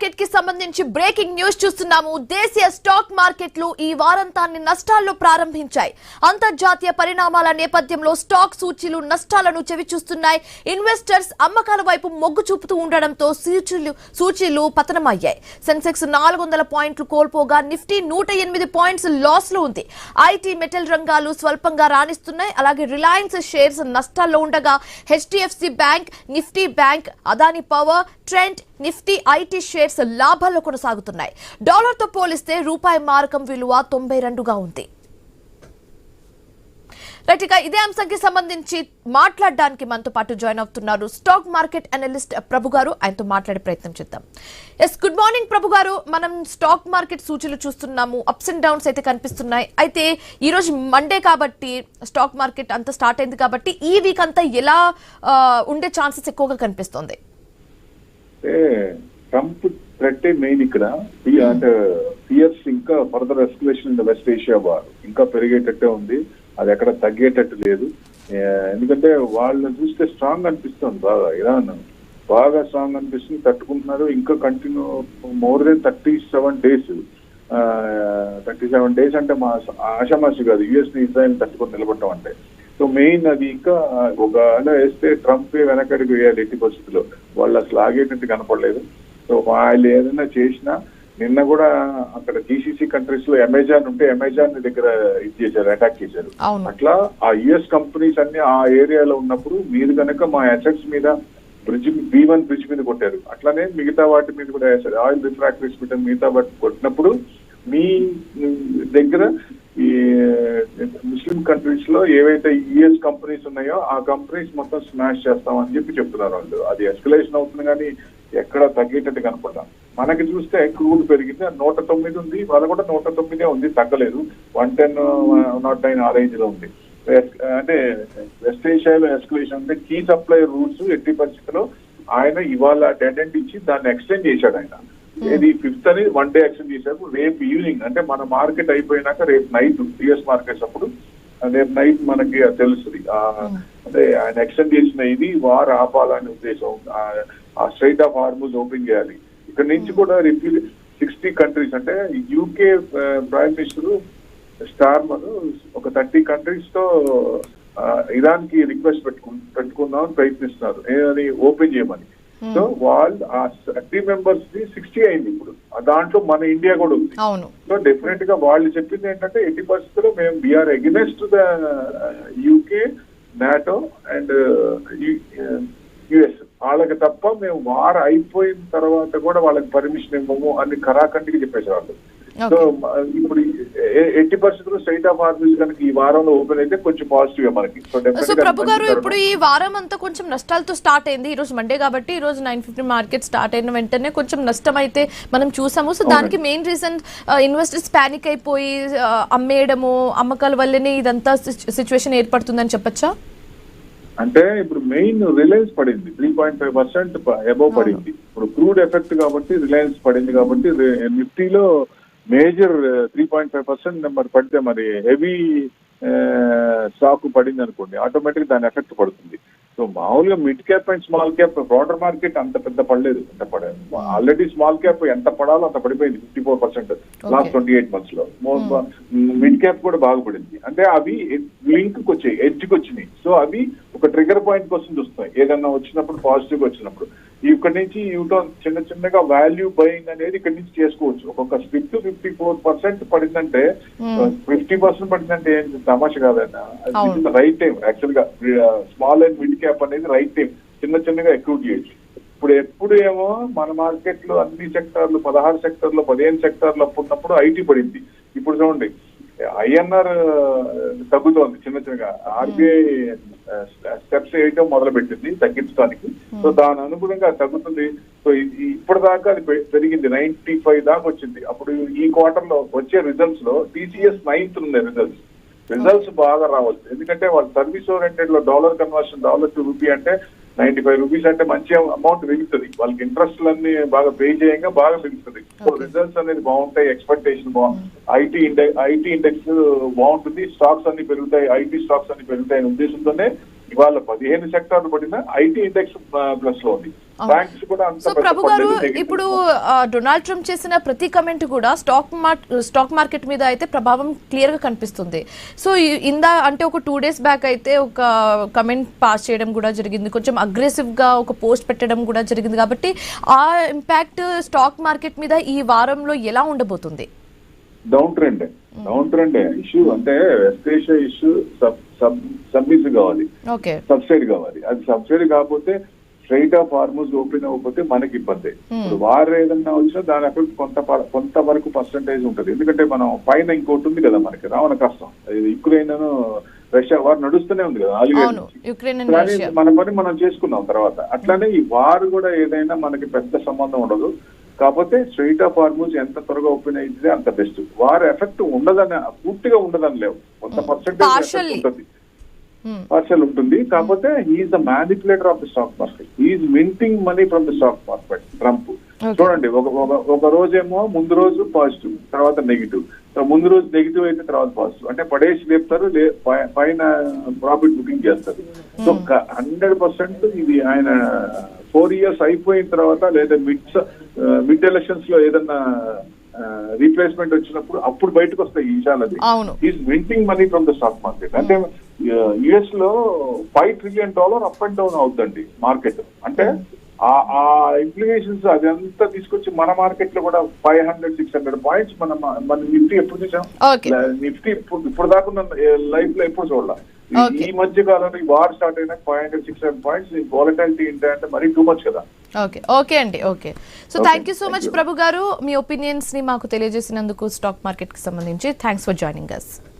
Market కి సంబంధించి breaking news చూస్తున్నాము. దేశీయ స్టాక్ మార్కెట్లు ఈ వారాంతాన్ని నష్టాల్లో ప్రారంభించాయి. అంతర్జాతీయ పరిణామాల నేపథ్యంలో స్టాక్ సూచీలు నష్టాలను చవిచూస్తున్నాయి. ఇన్వెస్టర్స్ అమ్మకాల వైపు మొగ్గు చూపుతూ ఉండడంతో సూచీలు పతనమయ్యాయి. సెన్సెక్స్ 400 పాయింట్లు కోల్పోగా నిఫ్టీ 108 పాయింట్స్ లాస్ లో ఉంది. ఐటీ మెటల్ రంగాలు స్వల్పంగా రాణిస్తున్నాయి. అలాగే రిలయన్స్ షేర్స్ నష్టాల్లో ఉండగా HDFC bank, Nifty bank, Adani power, trend, Nifty IT shares లాభాల్లో కొనసాగుతున్నాయి. డాలర్తో పోలిస్తే రూపాయి మారకం విలువ 92గా ఉంది. రైట్, ఇక ఇదే అంశానికి సంబంధించి మాట్లాడడానికి మనతో పాటు జాయిన్ అవుతున్నారు స్టాక్ మార్కెట్ అనలిస్ట్ ప్రభు గారు. ఆయనతో మాట్లాడే ప్రయత్నం చేద్దాం. ఎస్, గుడ్ మార్నింగ్ ప్రభు గారు. మనం స్టాక్ మార్కెట్ సూచీలు చూస్తున్నాము, అప్స్ అండ్ డౌన్స్ అయితే కనిపిస్తున్నాయి. అయితే ఈ రోజు మండే కాబట్టి స్టాక్ మార్కెట్ అంతా స్టార్ట్ అయింది కాబట్టి ఈ వీక్ అంతా ఎలా ఉండే ఛాన్సెస్ ఎక్కువగా కనిపిస్తుంది? ట్రంప్ థ్రెట్ మెయిన్ ఇక్కడ. అంటే ఫియర్స్ ఇంకా further escalation in the west Asia war ఇంకా పెరిగేటట్టే ఉంది. అది ఎక్కడ తగ్గేటట్టు లేదు. ఎందుకంటే వాళ్ళని చూస్తే స్ట్రాంగ్ అనిపిస్తుంది. బాగా ఇరాన్ బాగా స్ట్రాంగ్ అనిపిస్తుంది, తట్టుకుంటున్నారు. ఇంకా continue more than 37 days. 37 days అంటే మా ఆషామాషి కాదు, యుఎస్ ని ఇజ్రాయెల్ తట్టుకొని నిలబడటం అంటే. సో మెయిన్ అది ఇంకా ఒక వేస్తే ట్రంప్ వెనకడికి వేయాలి ఎట్టి పరిస్థితుల్లో. వాళ్ళు అసలు ఆగేటట్టు కనపడలేదు. సో వాళ్ళు ఏదైనా చేసినా నిన్న కూడా అక్కడ జీసీసీ కంట్రీస్ లో అమెజాన్ ఉంటే అమెజాన్ దగ్గర ఇది చేశారు, అటాక్ చేశారు. అట్లా ఆ యుఎస్ కంపెనీస్ అన్ని ఆ ఏరియాలో ఉన్నప్పుడు మీరు కనుక మా అసెట్స్ మీద B1 బ్రిడ్జ్ మీద కొట్టారు. అట్లానే మిగతా వాటి మీద కూడా వేశారు. ఆయిల్ రిఫ్రాక్టరీస్ మీద మిగతా వాటి కొట్టినప్పుడు మీ దగ్గర ఈ ముస్లిం కంట్రీస్ లో ఏవైతే యుఎస్ కంపెనీస్ ఉన్నాయో ఆ కంపెనీస్ మొత్తం స్మాష్ చేస్తామని చెప్తున్నారు వాళ్ళు. అది ఎస్కలేషన్ అవుతుంది కానీ ఎక్కడ తగ్గేటట్టు కనపడ్డాం. మనకి చూస్తే క్రూడ్ పెరిగింది, 109 ఉంది. వాళ్ళ కూడా 109 ఉంది, తగ్గలేదు. 110, 109 ఆ రేంజ్ లో ఉంది. అంటే వెస్ట్ ఏషియాలో ఎస్కలేషన్ అంటే కీ సప్లై రూట్స్ ఎట్టి పరిస్థితుల్లో ఆయన ఇవాళ డెడ్ ఇచ్చి దాన్ని ఎక్స్టెండ్ చేశాడు. ఆయన ఇది 5th అని 1 డే ఎక్స్టెండ్ చేశారు. రేపు ఈవినింగ్ అంటే మన మార్కెట్ అయిపోయినాక రేపు నైట్ యుఎస్ మార్కెట్స్ అప్పుడు రేపు నైట్ మనకి తెలుస్తుంది. అంటే ఆయన ఎక్స్టెండ్ చేసిన ఇది వార్ ఆపాలనే ఉద్దేశం. ఆ స్ట్రైట్ ఆఫ్ హార్మూజ్ ఓపెన్ చేయాలి. ఇక్కడ నుంచి కూడా 60 కంట్రీస్ అంటే యూకే ప్రైమ్ మినిస్టర్ స్టార్మర్ ఒక 30 కంట్రీస్ తో ఇరాన్ కి రిక్వెస్ట్ పెట్టుకుందామని ప్రయత్నిస్తున్నారు, ఏదని ఓపెన్ చేయమని. సో వాళ్ళు ఆ 30 మెంబర్స్ ది 60 అయింది ఇప్పుడు. దాంట్లో మన ఇండియా కూడా ఉంది. సో డెఫినెట్ గా వాళ్ళు చెప్పింది ఏంటంటే ఎట్టి పరిస్థితుల్లో మేము we are against the UK, NATO and US. వాళ్ళకి తప్ప మేము వార్ అయిపోయిన తర్వాత కూడా వాళ్ళకి పర్మిషన్ ఇవ్వము అని ఖరాఖండికి చెప్పేసి వాళ్ళు. సో ఇప్పుడు ఎట్టి పరిస్థితుల్లో స్ట్రైట్ ఆఫ్ హార్మూజ్ కనుక ఈ వారంలో ఓపెన్ అయితే కొంచెం పాజిటివ్ మనకి. సో ప్రభు గారు, ఇప్పుడు ఈ వారం అంతా కొంచెం నష్టాలతో స్టార్ట్ అయింది. ఈ రోజు మండే కాబట్టి ఈ రోజు 9:50 మార్కెట్ స్టార్ట్ అయిన వెంటనే కొంచెం నష్టం అయితే మనం చూసాము. సో దానికి మెయిన్ రీజన్ ఇన్వెస్టర్స్ పానిక్ అయిపోయి అమ్మేయడము, అమ్మకాల వల్లనే ఇదంతా సిచ్యువేషన్ ఏర్పడుతుందని చెప్పచ్చా? అంటే ఇప్పుడు మెయిన్ రిలయన్స్ పడింది, 3.5% అబౌవ్ పడింది. ఇప్పుడు క్రూడ్ ఎఫెక్ట్ కాబట్టి రిలయన్స్ పడింది కాబట్టి నిఫ్టీలో మేజర్ 3.5% నెంబర్ పడితే మరి హెవీ స్టాక్ పడింది అనుకోండి, ఆటోమేటిక్ దాని ఎఫెక్ట్ పడుతుంది. సో మామూలుగా mid cap and small cap broader market అంత పెద్ద పడలేదు. అంత పడలేదు. ఆల్రెడీ స్మాల్ క్యాప్ ఎంత పడాలో అంత పడిపోయింది, 54% లాస్ట్ 28 months లో. మిడ్ క్యాప్ కూడా బాగుపడింది. అంటే అవి లింక్ కి వచ్చాయి, ఎడ్జ్ కి వచ్చినాయి. సో అవి ఒక ట్రిగర్ పాయింట్ కోసం చూస్తాయి, ఏదన్నా వచ్చినప్పుడు పాజిటివ్ వచ్చినప్పుడు. ఇక్కడ నుంచి యూటర్న్ చిన్న చిన్నగా వాల్యూ బయింగ్ అనేది ఇక్కడ నుంచి చేసుకోవచ్చు. ఒక్కొక్క స్పిట్ 54% పడిందంటే 50% పడిందంటే తమాషా కాదన్నా. రైట్ టైం యాక్చువల్ గా స్మాల్ అండ్ మిడ్ క్యాప్ అనేది రైట్ టైం చిన్న చిన్నగా ఎక్యూట్ చేయొచ్చు. ఎప్పుడు ఏమో మన మార్కెట్ లో అన్ని సెక్టార్లు 16 సెక్టార్లు 15 సెక్టార్లు అప్పుడున్నప్పుడు ఐటీ పడింది. ఇప్పుడు చూడండి ఐఎన్ఆర్ తగ్గుతోంది చిన్న చిన్నగా. ఆర్బీఐ స్టెప్స్ వేయటం మొదలు పెట్టింది తగ్గించడానికి. సో దాని అనుగుణంగా తగ్గుతుంది. సో ఇప్పటిదాకా అది పెరిగింది, 95 దాకా వచ్చింది. అప్పుడు ఈ క్వార్టర్ లో వచ్చే రిజల్ట్స్ లో టీసీఎస్ 9th ఉన్నాయి రిజల్ట్స్ బాగా రావచ్చు. ఎందుకంటే వాళ్ళు సర్వీస్ ఓరియంటెడ్ లో dollar conversion, dollar to rupee అంటే 95 రూపీస్ అంటే మంచి అమౌంట్ మిగులుతుంది. వాళ్ళకి ఇంట్రెస్ట్ అన్ని బాగా పే చేయంగా బాగా మిగులుతుంది. సో రిజల్ట్స్ అనేది బాగుంటాయి, ఎక్స్పెక్టేషన్ ఐటీ ఇండెక్స్ బాగుంటుంది, స్టాక్స్ అన్ని పెరుగుతాయి, ఐటీ స్టాక్స్ అన్ని పెరుగుతాయి అనే ఉద్దేశంతోనే ఇవాళ 15 సెక్టార్లు పడినా ఐటీ ఇండెక్స్ ప్లస్ లో ఉంది. బ్యాంక్స్ కూడా అంత సో ప్రభు గారు, ఇప్పుడు డొనాల్డ్ ట్రంప్ చేసిన ప్రతి కమెంట్ కూడా స్టాక్ మార్కెట్ మీద అయితే ప్రభావం క్లియర్ గా కనిపిస్తుంది. సో అంటే ఒక 2 days బ్యాక్ అయితే ఒక కమెంట్ పాస్ చేయడం కూడా జరిగింది, కొంచెం అగ్రెసివ్ గా ఒక పోస్ట్ పెట్టడం కూడా జరిగింది. కాబట్టి ఆ ఇంపాక్ట్ స్టాక్ మార్కెట్ మీద ఈ వారంలో ఎలా ఉండబోతుంది? డౌన్ ట్రెండ్ ఇష్యూ అంటే వెస్ట్ ఏషియా ఇష్యూ సబ్మిస్ కావాలి, సబ్సిడీ కావాలి. అది సబ్సిడీ కాకపోతే స్ట్రైట్ ఆఫ్ హార్మోన్స్ ఓపెన్ అవ్వకపోతే మనకి ఇబ్బంది. ఇప్పుడు వారు ఏదన్నా వచ్చినా దాని అక్కడ కొంతవరకు పర్సంటేజ్ ఉంటుంది. ఎందుకంటే మనం పైన ఇంకోటి ఉంది కదా మనకి రావణ కష్టం, యుక్రెయిన్ రష్యా వారు నడుస్తూనే ఉంది కదా కానీ మన పని మనం చేసుకున్నాం తర్వాత. అట్లానే ఈ వారు కూడా ఏదైనా మనకి పెద్ద సంబంధం ఉండదు. కాకపోతే స్ట్రైట్ ఆఫ్ హార్మోన్స్ ఎంత త్వరగా ఓపెన్ అయితే అంత బెస్ట్. వారి ఎఫెక్ట్ ఉండదని, పూర్తిగా ఉండదని లేవు, కొంత పర్సెంటేజ్ ఉంటుంది, పార్షల్ ఉంటుంది. కాకపోతే he is the manipulator of the stock market, he is minting money from the stock market. Trump చూడండి, ఒక రోజేమో ముందు రోజు పాజిటివ్, తర్వాత నెగిటివ్, ముందు రోజు నెగిటివ్ అయితే తర్వాత పాజిటివ్, అంటే పడేసి లేపుతారు, పైన ప్రాఫిట్ బుకింగ్ చేస్తారు. సో 100% ఇది ఆయన 4 years అయిపోయిన తర్వాత లేదా మిడ్ ఎలక్షన్స్ లో ఏదన్నా రీప్లేస్మెంట్ వచ్చినప్పుడు అప్పుడు బయటకు వస్తాయి ఈ విషయాలది. Is minting money from the stock market. అంటే యుఎస్ లో $5 trillion అప్ అండ్ డౌన్ అవుతుందండి మార్కెట్. అంటే ఆ ఇంప్లికేషన్స్ అదంతా తీసుకొచ్చి మన మార్కెట్ లో కూడా 500-600 పాయింట్స్ మన నిఫ్టీ ఎప్పుడు చూసాం? నిఫ్టీ ఇప్పుడు దాకా లైఫ్ లో ఎప్పుడు చూడాలి. ఈ మధ్య కాలంలో ఈ వార్ స్టార్ట్ అయినా 500-600 పాయింట్స్ వాలటాలిటీ ఏంటంటే మరీ టూ మచ్ కదా. ఓకే అండి. So thank you so much Prabhu garu, మీ ఒపీనియన్స్ ని మాకు తెలియజేసినందుకు స్టాక్ మార్కెట్ కి సంబంధించి. Thanks for joining us.